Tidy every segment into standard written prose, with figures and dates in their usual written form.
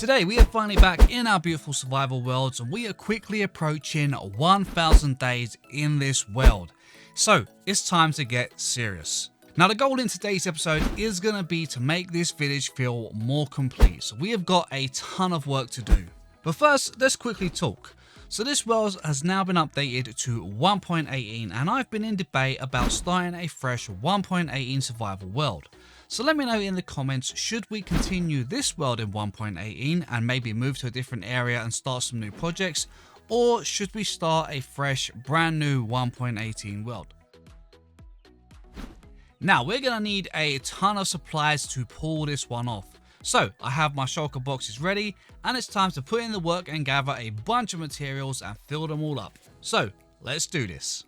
Today we are finally back in our beautiful survival worlds and we are quickly approaching 1000 days in this world. So it's time to get serious. Now the goal in today's episode is going to be to make this village feel more complete. So we have got a ton of work to do. But first, let's quickly talk. So this world has now been updated to 1.18 and I've been in debate about starting a fresh 1.18 survival world. So let me know in the comments, should we continue this world in 1.18 and maybe move to a different area and start some new projects, or should we start a fresh brand new 1.18 world? Now we're going to need a ton of supplies to pull this one off. So I have my shulker boxes ready and it's time to put in the work and gather a bunch of materials and fill them all up. So let's do this.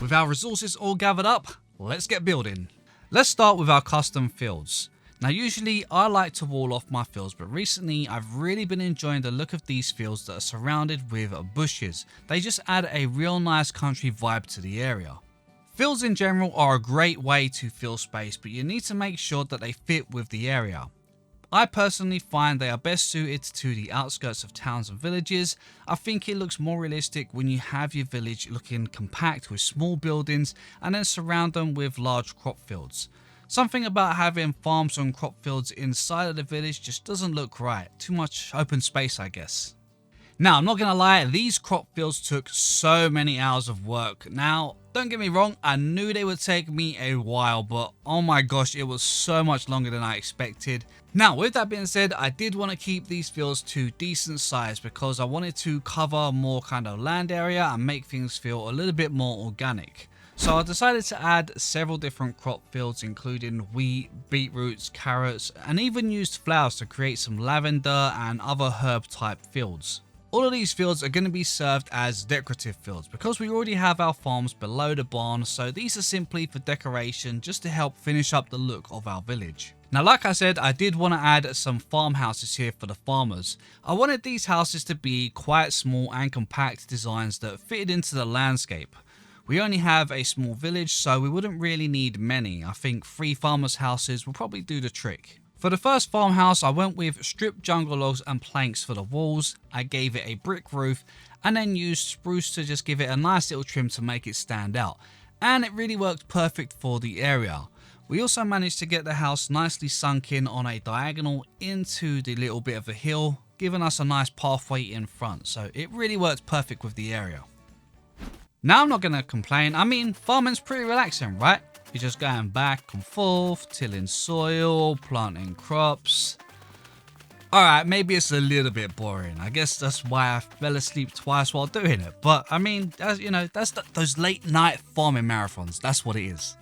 With our resources all gathered up, let's get building. Let's start with our custom fields. Now usually I like to wall off my fields, but recently I've really been enjoying the look of these fields that are surrounded with bushes. They just add a real nice country vibe to the area. Fields in general are a great way to fill space, but you need to make sure that they fit with the area. I personally find they are best suited to the outskirts of towns and villages. I think it looks more realistic when you have your village looking compact with small buildings and then surround them with large crop fields. Something about having farms and crop fields inside of the village just doesn't look right. Too much open space, I guess. Now, I'm not going to lie, these crop fields took so many hours of work. Now, don't get me wrong, I knew they would take me a while, but oh my gosh, it was so much longer than I expected. Now, with that being said, I did want to keep these fields to decent size because I wanted to cover more kind of land area and make things feel a little bit more organic. So I decided to add several different crop fields, including wheat, beetroots, carrots, and even used flowers to create some lavender and other herb type fields. All of these fields are going to be served as decorative fields because we already have our farms below the barn, so these are simply for decoration just to help finish up the look of our village. Now like I said, I did want to add some farmhouses here for the farmers. I wanted these houses to be quite small and compact designs that fitted into the landscape. We only have a small village, so we wouldn't really need many. I think 3 farmers' houses will probably do the trick. For the first farmhouse, I went with stripped jungle logs and planks for the walls. I gave it a brick roof and then used spruce to just give it a nice little trim to make it stand out. And it really worked perfect for the area. We also managed to get the house nicely sunk in on a diagonal into the little bit of a hill, giving us a nice pathway in front. So it really worked perfect with the area. Now I'm not going to complain. I mean, farming's pretty relaxing, right? You're just going back and forth, tilling soil, planting crops. Alright, maybe it's a little bit boring. I guess that's why I fell asleep twice while doing it. But I mean, you know, that's those late night farming marathons. That's what it is.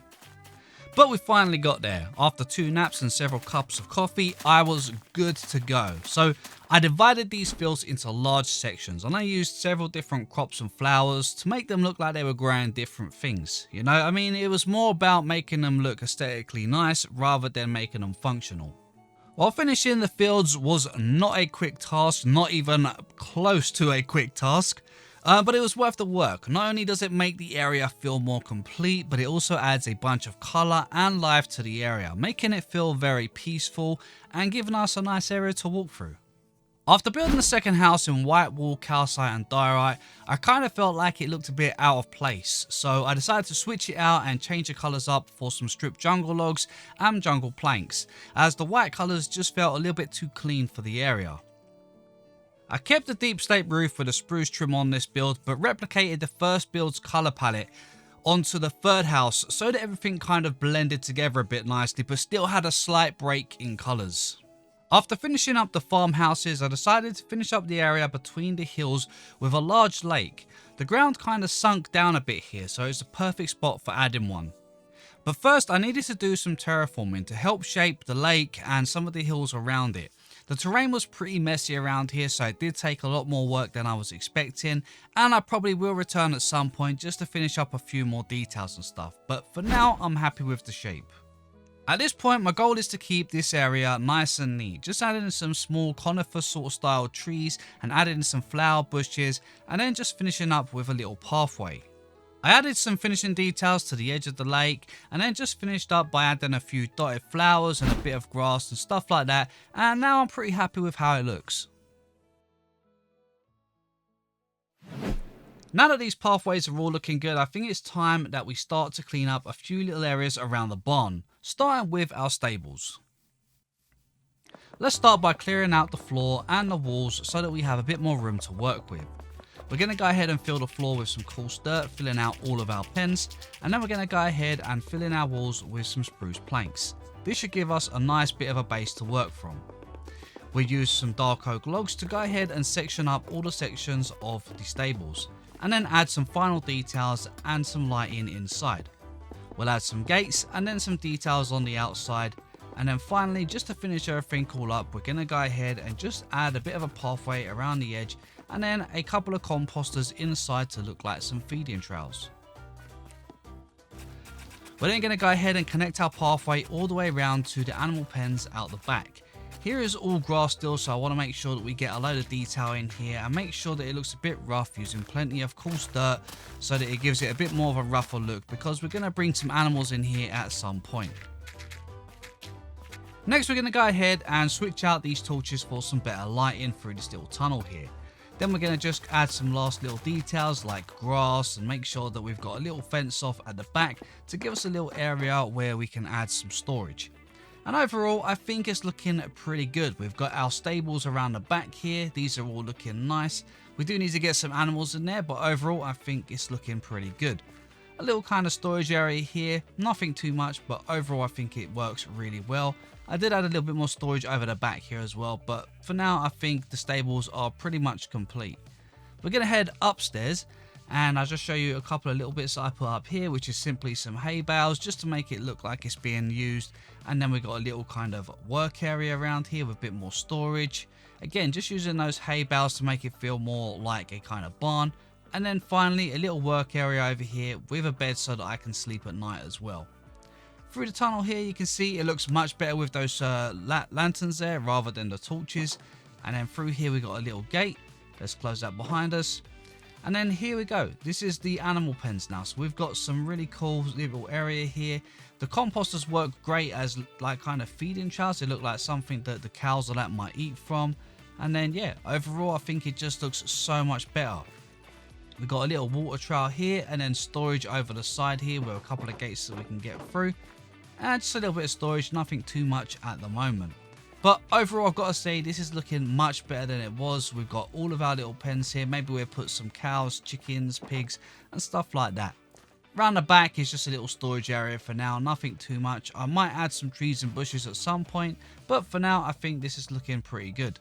But we finally got there. After 2 naps and several cups of coffee, I was good to go. So I divided these fields into large sections and I used several different crops and flowers to make them look like they were growing different things. You know, I mean, it was more about making them look aesthetically nice rather than making them functional. While finishing the fields was not a quick task, not even close to a quick task. But it was worth the work. Not only does it make the area feel more complete, but it also adds a bunch of colour and life to the area, making it feel very peaceful and giving us a nice area to walk through. After building the second house in white wall, calcite and diorite, I kind of felt like it looked a bit out of place, so I decided to switch it out and change the colours up for some stripped jungle logs and jungle planks, as the white colours just felt a little bit too clean for the area. I kept the deep slate roof with a spruce trim on this build, but replicated the first build's colour palette onto the third house so that everything kind of blended together a bit nicely, but still had a slight break in colours. After finishing up the farmhouses, I decided to finish up the area between the hills with a large lake. The ground kind of sunk down a bit here, so it's a perfect spot for adding one. But first I needed to do some terraforming to help shape the lake and some of the hills around it. The terrain was pretty messy around here, so it did take a lot more work than I was expecting, and I probably will return at some point just to finish up a few more details and stuff, but for now I'm happy with the shape. At this point, my goal is to keep this area nice and neat, just adding some small conifer sort of style trees and adding some flower bushes, and then just finishing up with a little pathway. I added some finishing details to the edge of the lake, and then just finished up by adding a few dotted flowers and a bit of grass and stuff like that, and now I'm pretty happy with how it looks. Now that these pathways are all looking good, I think it's time that we start to clean up a few little areas around the barn, starting with our stables. Let's start by clearing out the floor and the walls so that we have a bit more room to work with. We're going to go ahead and fill the floor with some coarse dirt, filling out all of our pens, and then we're going to go ahead and fill in our walls with some spruce planks. This should give us a nice bit of a base to work from. We'll use some dark oak logs to go ahead and section up all the sections of the stables, and then add some final details and some lighting inside. We'll add some gates and then some details on the outside, and then finally, just to finish everything all up, we're going to go ahead and just add a bit of a pathway around the edge, and then a couple of composters inside to look like some feeding trails. We're then going to go ahead and connect our pathway all the way around to the animal pens out the back. Here is all grass still, so I want to make sure that we get a load of detail in here and make sure that it looks a bit rough, using plenty of coarse dirt so that it gives it a bit more of a rougher look, because we're going to bring some animals in here at some point. Next, we're going to go ahead and switch out these torches for some better lighting through this little tunnel here. Then we're going to just add some last little details like grass and make sure that we've got a little fence off at the back to give us a little area where we can add some storage. And overall, I think it's looking pretty good. We've got our stables around the back here. These are all looking nice. We do need to get some animals in there, but overall, I think it's looking pretty good. A little kind of storage area here, nothing too much, but overall, I think it works really well. I did add a little bit more storage over the back here as well, but for now, I think the stables are pretty much complete. We're going to head upstairs, and I'll just show you a couple of little bits that I put up here, which is simply some hay bales just to make it look like it's being used. And then we've got a little kind of work area around here with a bit more storage. Again, just using those hay bales to make it feel more like a kind of barn. And then finally, a little work area over here with a bed so that I can sleep at night as well. Through the tunnel here, you can see it looks much better with those lanterns there rather than the torches. And then through here, we got a little gate. Let's close that behind us. And then here we go. This is the animal pens now. So we've got some really cool little area here. The composters work great as like kind of feeding trails. They look like something that the cows or that might eat from. And then yeah, overall I think it just looks so much better. We've got a little water trail here and then storage over the side here with a couple of gates that we can get through. And just a little bit of storage, nothing too much at the moment. But overall, I've got to say, this is looking much better than it was. We've got all of our little pens here. Maybe we'll put some cows, chickens, pigs, and stuff like that. Around the back is just a little storage area for now. Nothing too much. I might add some trees and bushes at some point. But for now, I think this is looking pretty good.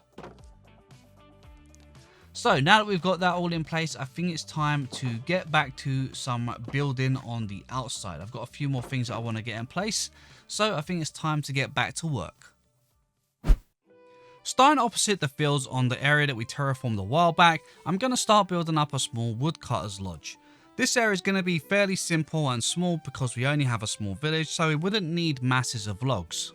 So now that we've got that all in place, I think it's time to get back to some building on the outside. I've got a few more things that I want to get in place. So I think it's time to get back to work. Starting opposite the fields on the area that we terraformed a while back, I'm going to start building up a small woodcutter's lodge. This area is going to be fairly simple and small because we only have a small village, so we wouldn't need masses of logs.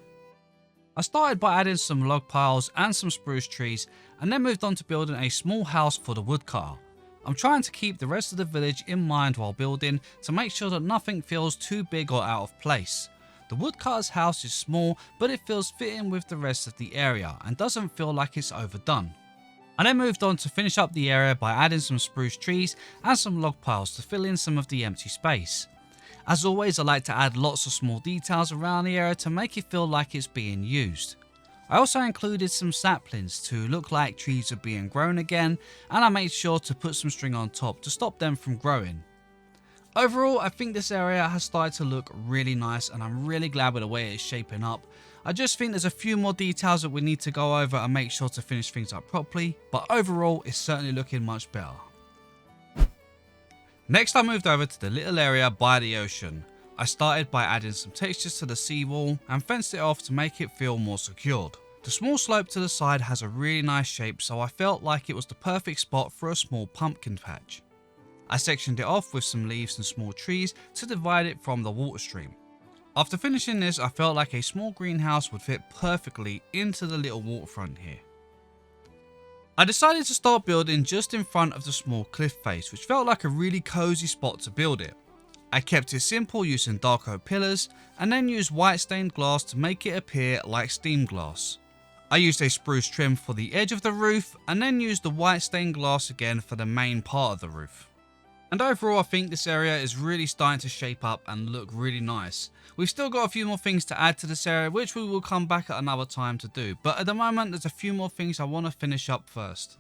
I started by adding some log piles and some spruce trees, and then moved on to building a small house for the woodcutter. I'm trying to keep the rest of the village in mind while building to make sure that nothing feels too big or out of place. The woodcutter's house is small, but it feels fitting with the rest of the area and doesn't feel like it's overdone. I then moved on to finish up the area by adding some spruce trees and some log piles to fill in some of the empty space. As always, I like to add lots of small details around the area to make it feel like it's being used. I also included some saplings to look like trees are being grown again, and I made sure to put some string on top to stop them from growing. Overall, I think this area has started to look really nice, and I'm really glad with the way it's shaping up. I just think there's a few more details that we need to go over and make sure to finish things up properly, but overall it's certainly looking much better. Next, I moved over to the little area by the ocean. I started by adding some textures to the seawall and fenced it off to make it feel more secured. The small slope to the side has a really nice shape, so I felt like it was the perfect spot for a small pumpkin patch. I sectioned it off with some leaves and small trees to divide it from the water stream. After finishing this, I felt like a small greenhouse would fit perfectly into the little waterfront here. I decided to start building just in front of the small cliff face, which felt like a really cozy spot to build it. I kept it simple using dark oak pillars and then used white stained glass to make it appear like steamed glass. I used a spruce trim for the edge of the roof and then used the white stained glass again for the main part of the roof. And overall, I think this area is really starting to shape up and look really nice. We've still got a few more things to add to this area, which we will come back at another time to do. But at the moment, there's a few more things I want to finish up first.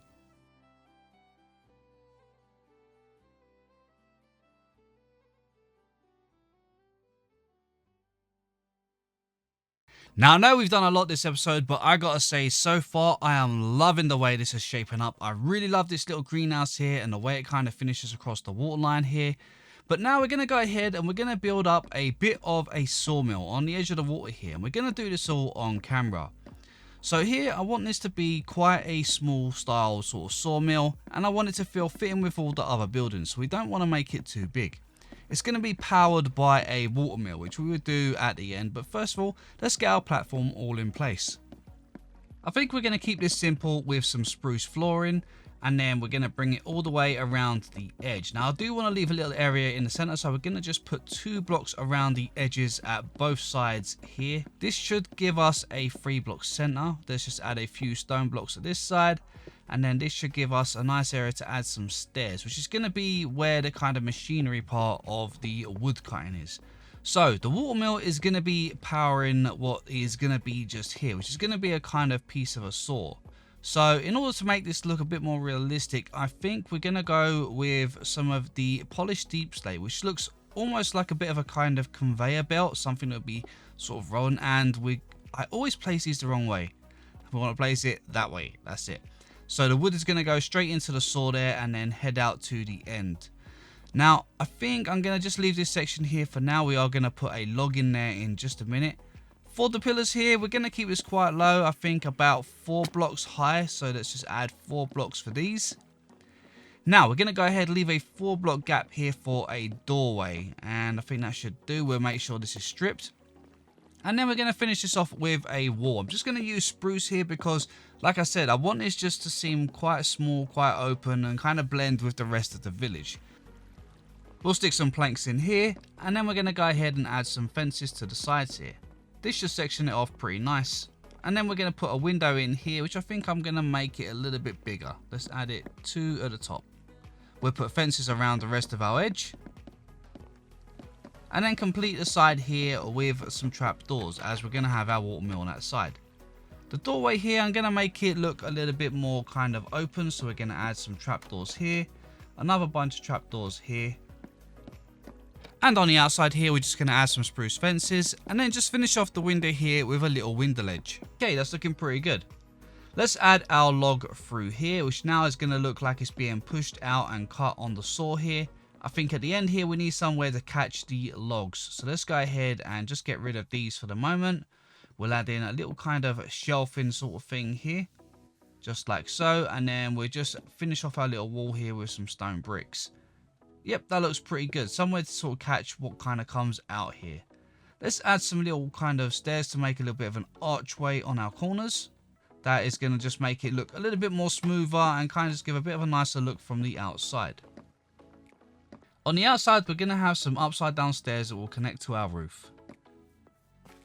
Now, I know we've done a lot this episode, but I gotta say, so far, I am loving the way this is shaping up. I really love this little greenhouse here and the way it kind of finishes across the waterline here. But now we're gonna go ahead and we're gonna build up a bit of a sawmill on the edge of the water here. And we're gonna do this all on camera. So here, I want this to be quite a small style sort of sawmill. And I want it to feel fitting with all the other buildings. So we don't want to make it too big. It's going to be powered by a watermill, which we will do at the end, but first of all, let's get our platform all in place. I think we're going to keep this simple with some spruce flooring, and then we're going to bring it all the way around the edge. Now, I do want to leave a little area in the center, so we're going to just put 2 blocks around the edges at both sides here. This should give us a 3-block center. Let's just add a few stone blocks at this side. And then this should give us a nice area to add some stairs, which is going to be where the kind of machinery part of the wood cutting is. So the watermill is going to be powering what is going to be just here, which is going to be a kind of piece of a saw. So in order to make this look a bit more realistic, I think we're going to go with some of the polished deep slate, which looks almost like a bit of a kind of conveyor belt, something that would be sort of rolling. And I always place these the wrong way. We want to place it that way. That's it. So the wood is going to go straight into the saw there and then head out to the end. Now, I think I'm going to just leave this section here for now. We are going to put a log in there in just a minute. For the pillars here, we're going to keep this quite low. I think about 4 blocks high. So let's just add 4 blocks for these. Now, we're going to go ahead and leave a 4-block gap here for a doorway. And I think that should do. We'll make sure this is stripped. And then we're going to finish this off with a wall. I'm just going to use spruce here because, like I said, I want this just to seem quite small, quite open, and kind of blend with the rest of the village. We'll stick some planks in here, and then we're going to go ahead and add some fences to the sides here. This should section it off pretty nice. And then we're going to put a window in here, which I think I'm going to make it a little bit bigger. Let's add it 2 at the top. We'll put fences around the rest of our edge. And then complete the side here with some trapdoors, as we're going to have our watermill on that side. The doorway here, I'm going to make it look a little bit more kind of open, so we're going to add some trapdoors here, another bunch of trapdoors here. And on the outside here, we're just going to add some spruce fences, and then just finish off the window here with a little window ledge. Okay, that's looking pretty good. Let's add our log through here, which now is going to look like it's being pushed out and cut on the saw here. I think at the end here, we need somewhere to catch the logs. So let's go ahead and just get rid of these for the moment. We'll add in a little kind of shelving sort of thing here, just like so. And then we'll just finish off our little wall here with some stone bricks. Yep, that looks pretty good. Somewhere to sort of catch what kind of comes out here. Let's add some little kind of stairs to make a little bit of an archway on our corners. That is going to just make it look a little bit more smoother and kind of just give a bit of a nicer look from the outside. On the outside, we're going to have some upside down stairs that will connect to our roof.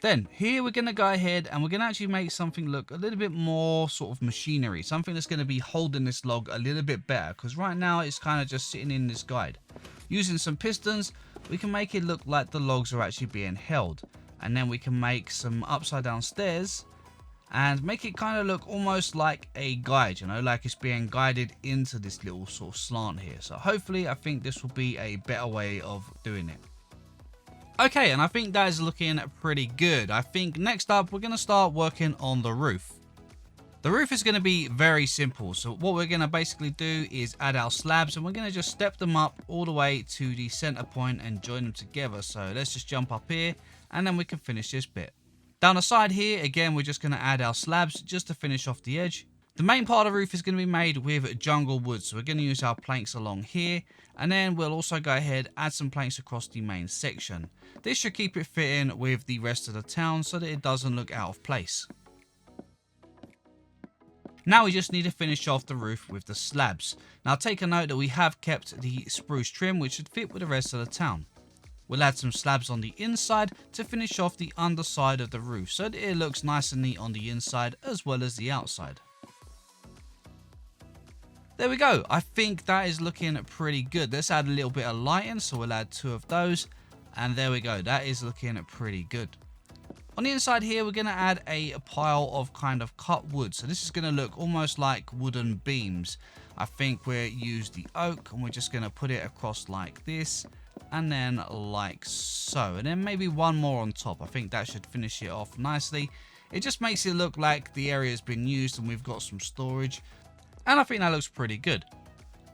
Then here we're going to go ahead and we're going to actually make something look a little bit more sort of machinery, something that's going to be holding this log a little bit better, because right now it's kind of just sitting in this guide. Using some pistons, we can make it look like the logs are actually being held, and then we can make some upside down stairs and make it kind of look almost like a guide, you know, like it's being guided into this little sort of slant here. So hopefully I think this will be a better way of doing it. Okay, and I think that is looking pretty good. I think next up we're going to start working on the roof. The roof is going to be very simple. So what we're going to basically do is add our slabs, and we're going to just step them up all the way to the center point and join them together. So let's just jump up here and then we can finish this bit. Down the side here, again, we're just going to add our slabs just to finish off the edge. The main part of the roof is going to be made with jungle wood, so we're going to use our planks along here, and then we'll also go ahead, add some planks across the main section. This should keep it fitting with the rest of the town so that it doesn't look out of place. Now we just need to finish off the roof with the slabs. Now take a note that we have kept the spruce trim, which should fit with the rest of the town. We'll add some slabs on the inside to finish off the underside of the roof so that it looks nice and neat on the inside as well as the outside. There we go. I think that is looking pretty good. Let's add a little bit of lighting, so we'll add 2 of those, and there we go. That is looking pretty good. On the inside here, we're going to add a pile of kind of cut wood. So this is going to look almost like wooden beams. I think we'll use the oak, and we're just going to put it across like this, and then like so. And then maybe one more on top. I think that should finish it off nicely. It just makes it look like the area has been used and we've got some storage. And I think that looks pretty good.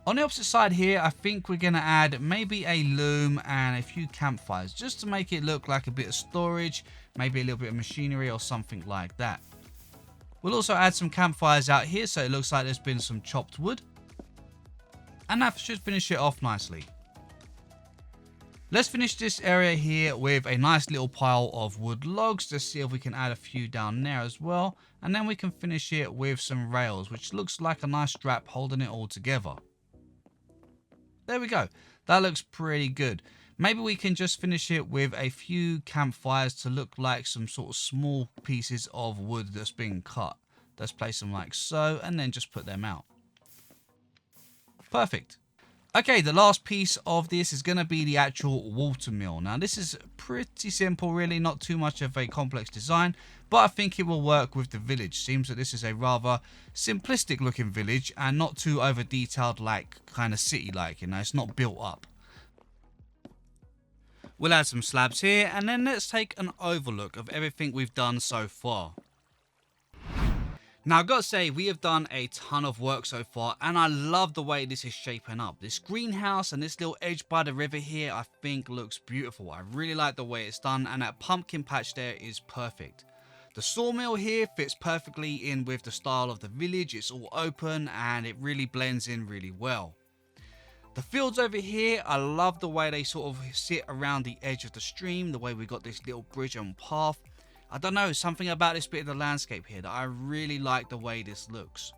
On the opposite side here, I think we're going to add maybe a loom and a few campfires just to make it look like a bit of storage, maybe a little bit of machinery or something like that. We'll also add some campfires out here so it looks like there's been some chopped wood. And that should finish it off nicely. Let's finish this area here with a nice little pile of wood logs. Let's see if we can add a few down there as well. And then we can finish it with some rails, which looks like a nice strap holding it all together. There we go. That looks pretty good. Maybe we can just finish it with a few campfires to look like some sort of small pieces of wood that's been cut. Let's place them like so and then just put them out. Perfect. Okay, the last piece of this is going to be the actual water mill. Now, this is pretty simple, really, not too much of a complex design, but I think it will work with the village. Seems that this is a rather simplistic looking village and not too over detailed like kind of city-like, you know, it's not built up. We'll add some slabs here and then let's take an overlook of everything we've done so far. Now, I've got to say, we have done a ton of work so far, and I love the way this is shaping up. This greenhouse and this little edge by the river here, I think looks beautiful. I really like the way it's done, and that pumpkin patch there is perfect. The sawmill here fits perfectly in with the style of the village. It's all open, and it really blends in really well. The fields over here, I love the way they sort of sit around the edge of the stream, the way we got this little bridge and path. I don't know, something about this bit of the landscape here that I really like the way this looks.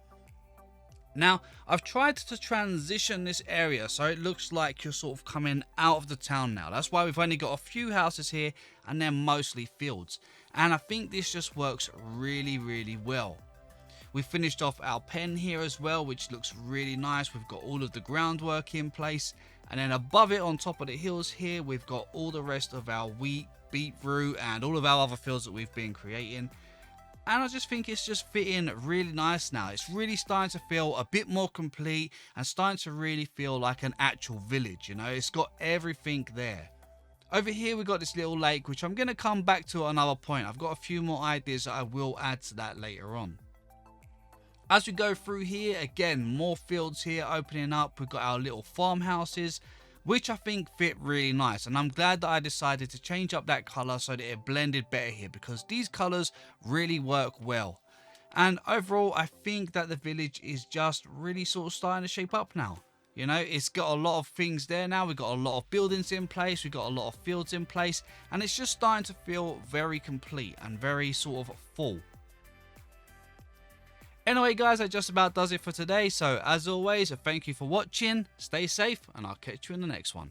Now, I've tried to transition this area so it looks like you're sort of coming out of the town now. That's why we've only got a few houses here and they're mostly fields. And I think this just works really, really well. We finished off our pen here as well, which looks really nice. We've got all of the groundwork in place. And then above it on top of the hills here, we've got all the rest of our wheat, beetroot and all of our other fields that we've been creating. And I just think it's just fitting really nice now. It's really starting to feel a bit more complete and starting to really feel like an actual village, you know. It's got everything there. Over here we've got this little lake, which I'm going to come back to at another point. I've got a few more ideas that I will add to that later on. As we go through here, again, more fields here opening up. We've got our little farmhouses, which I think fit really nice, and I'm glad that I decided to change up that colour so that it blended better here, because these colours really work well. And overall, I think that the village is just really sort of starting to shape up now. You know, it's got a lot of things there now. We've got a lot of buildings in place, we've got a lot of fields in place, and it's just starting to feel very complete and very sort of full. Anyway guys, that just about does it for today. So as always, thank you for watching, stay safe, and I'll catch you in the next one.